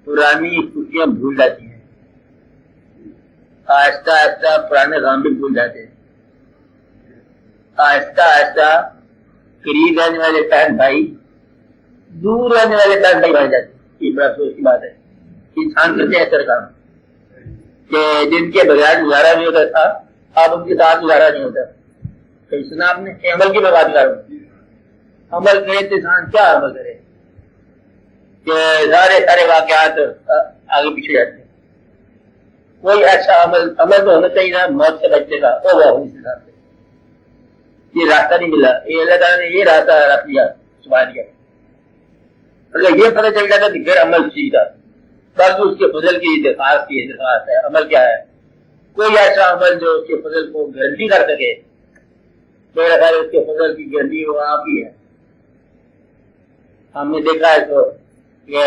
پرانی خوشیاں بھول جاتی ہیں، آہستہ آہستہ پرانے غم بھی بھول جاتے ہیں، آہستہ آہستہ قریب رہنے والے بہن بھائی دور رہنے والے بہن بھائی بھائی جاتے ہیں۔ یہ بڑا افسوس کی بات ہے، انسان کرتے ہیں ایسا کام کہ جن کے بغیر گزارا نہیں ہوتا تھا اب ان کے ساتھ گزارا نہیں ہوتا۔ تو سنا آپ نے عمل کی میں بات کر رہا ہوں، عمل کرے تو انسان کیا عمل کرے کہ سارے واقعات آگے پیچھے جاتے ہیں۔ کوئی ایسا عمل تو ہونا چاہیے نا موت سے بچنے کا، او وہ اس حساب سے یہ راستہ نہیں ملا، یہ اللہ تعالیٰ نے یہ راستہ رکھ دیا، چھپا دیا۔ اگر یہ پتہ چل جاتا تو پھر عمل سیکھا، باقی اس کے فضل کی درخواست ہے۔ عمل کیا ہے؟ کوئی ایسا عمل جو اس کے فضل کو گارنٹی کر سکے، میرا خیال اس کے فضل کی گارنٹی وہ آپ ہی ہے۔ ہم نے دیکھا ہے تو یہ